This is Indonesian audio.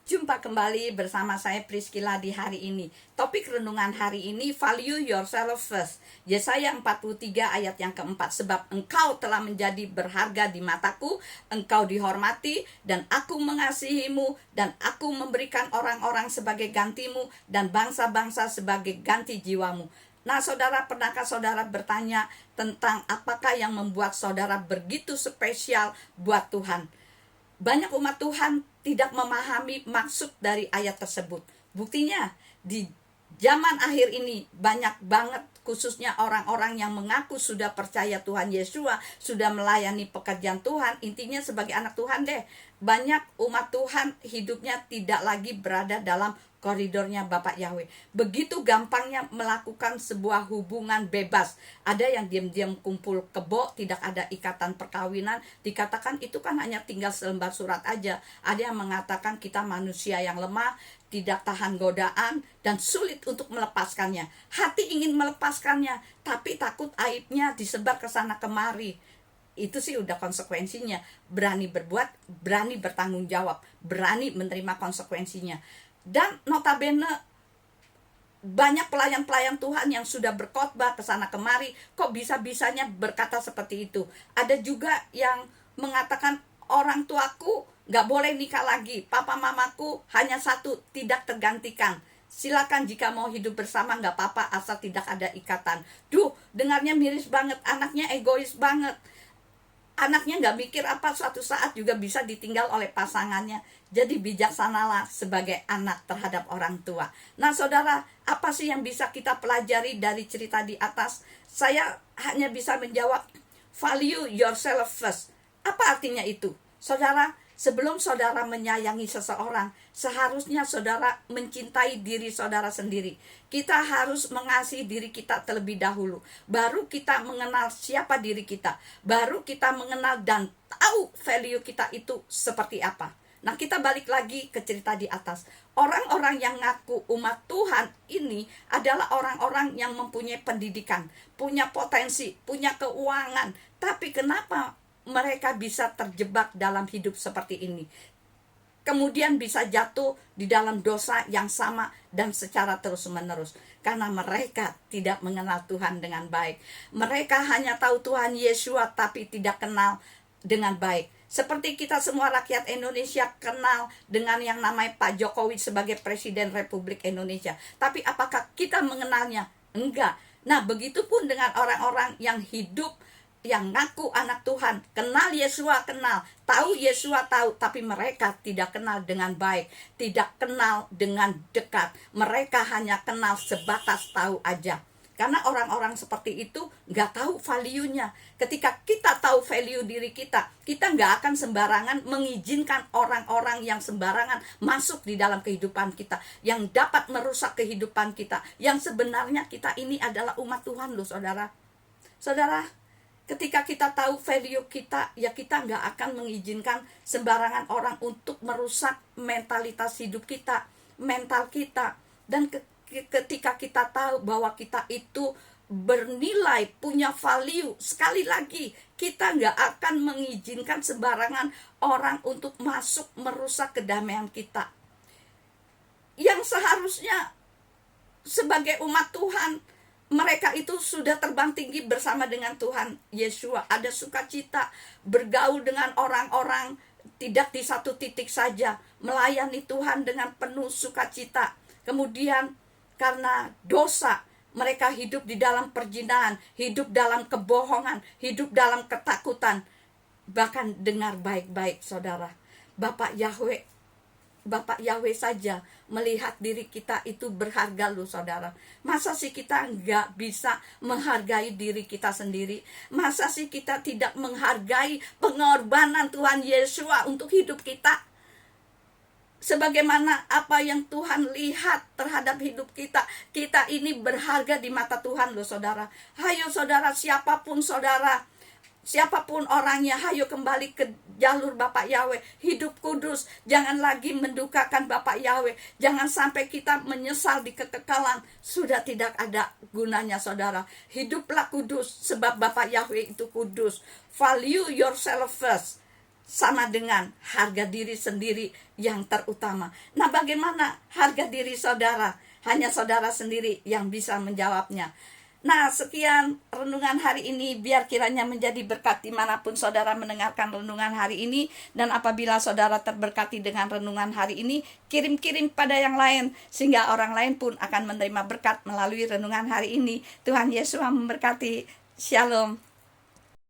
Jumpa kembali bersama saya Priscilla di hari ini. Topik renungan hari ini, value yourself first. Yesaya 43 ayat yang keempat. Sebab engkau telah menjadi berharga di mataku, engkau dihormati, dan aku mengasihimu, dan aku memberikan orang-orang sebagai gantimu, dan bangsa-bangsa sebagai ganti jiwamu. Nah, saudara, pernahkah saudara bertanya tentang apakah yang membuat saudara begitu spesial buat Tuhan? Banyak umat Tuhan tidak memahami maksud dari ayat tersebut. Buktinya di zaman akhir ini banyak banget, khususnya orang-orang yang mengaku sudah percaya Tuhan Yesus, sudah melayani pekerjaan Tuhan, intinya sebagai anak Tuhan deh. Banyak umat Tuhan hidupnya tidak lagi berada dalam koridornya Bapak Yahweh. Begitu gampangnya melakukan sebuah hubungan bebas. Ada yang diam-diam kumpul kebo, tidak ada ikatan perkawinan. Dikatakan itu kan hanya tinggal selembar surat aja. Ada yang mengatakan kita manusia yang lemah, tidak tahan godaan, dan sulit untuk melepaskannya. Hati ingin melepaskannya, tapi takut aibnya disebar ke sana kemari. Itu sih udah konsekuensinya. Berani berbuat, berani bertanggung jawab, berani menerima konsekuensinya. Dan notabene banyak pelayan-pelayan Tuhan yang sudah berkhotbah ke sana kemari, kok bisa-bisanya berkata seperti itu. Ada juga yang mengatakan orang tuaku gak boleh nikah lagi, papa mamaku hanya satu, tidak tergantikan. Silakan jika mau hidup bersama gak apa-apa asal tidak ada ikatan. Duh, dengarnya miris banget, anaknya egois banget. Anaknya gak mikir apa suatu saat juga bisa ditinggal oleh pasangannya. Jadi bijaksanalah sebagai anak terhadap orang tua. Nah saudara, apa sih yang bisa kita pelajari dari cerita di atas? Saya hanya bisa menjawab, value yourself first. Apa artinya itu? Saudara, sebelum saudara menyayangi seseorang, seharusnya saudara mencintai diri saudara sendiri. Kita harus mengasihi diri kita terlebih dahulu. Baru kita mengenal siapa diri kita. Baru kita mengenal dan tahu value kita itu seperti apa. Nah, kita balik lagi ke cerita di atas. Orang-orang yang ngaku umat Tuhan ini adalah orang-orang yang mempunyai pendidikan, punya potensi, punya keuangan. Tapi kenapa mereka bisa terjebak dalam hidup seperti ini? Kemudian bisa jatuh di dalam dosa yang sama dan secara terus-menerus. Karena mereka tidak mengenal Tuhan dengan baik. Mereka hanya tahu Tuhan Yesus tapi tidak kenal dengan baik. Seperti kita semua rakyat Indonesia kenal dengan yang namanya Pak Jokowi sebagai Presiden Republik Indonesia. Tapi apakah kita mengenalnya? Enggak. Nah, begitupun dengan orang-orang yang hidup, yang ngaku anak Tuhan, kenal Yesua, kenal, tahu Yesua, tahu, tapi mereka tidak kenal dengan baik, tidak kenal dengan dekat. Mereka hanya kenal sebatas tahu aja. Karena orang-orang seperti itu nggak tahu value-nya. Ketika kita tahu value diri kita, kita nggak akan sembarangan mengizinkan orang-orang yang sembarangan masuk di dalam kehidupan kita, yang dapat merusak kehidupan kita. Yang sebenarnya kita ini adalah umat Tuhan loh saudara. Saudara, ketika kita tahu value kita, ya kita nggak akan mengizinkan sembarangan orang untuk merusak mentalitas hidup kita, mental kita. Dan ketika kita tahu bahwa kita itu bernilai, punya value, sekali lagi kita nggak akan mengizinkan sembarangan orang untuk masuk merusak kedamaian kita. Yang seharusnya sebagai umat Tuhan, mereka itu sudah terbang tinggi bersama dengan Tuhan Yesus. Ada sukacita, bergaul dengan orang-orang, tidak di satu titik saja, melayani Tuhan dengan penuh sukacita. Kemudian karena dosa, mereka hidup di dalam perzinahan, hidup dalam kebohongan, hidup dalam ketakutan. Bahkan dengar baik-baik saudara, Bapak Yahweh saja melihat diri kita itu berharga loh saudara. Masa sih kita nggak bisa menghargai diri kita sendiri? Masa sih kita tidak menghargai pengorbanan Tuhan Yesus untuk hidup kita? Sebagaimana apa yang Tuhan lihat terhadap hidup kita, kita ini berharga di mata Tuhan loh saudara. Hayo saudara, siapapun orangnya, hayo kembali ke jalur Bapak Yahweh, hidup kudus. Jangan lagi mendukakan Bapak Yahweh. Jangan sampai kita menyesal di kekekalan, sudah tidak ada gunanya saudara. Hiduplah kudus sebab Bapak Yahweh itu kudus. Value yourself first. sama dengan harga diri sendiri yang terutama. Nah, bagaimana harga diri saudara? Hanya saudara sendiri yang bisa menjawabnya. Nah, sekian renungan hari ini. Biar kiranya menjadi berkat dimanapun saudara mendengarkan renungan hari ini. Dan apabila saudara terberkati dengan renungan hari ini, kirim-kirim pada yang lain, sehingga orang lain pun akan menerima berkat melalui renungan hari ini. Tuhan Yesus memberkati. Shalom.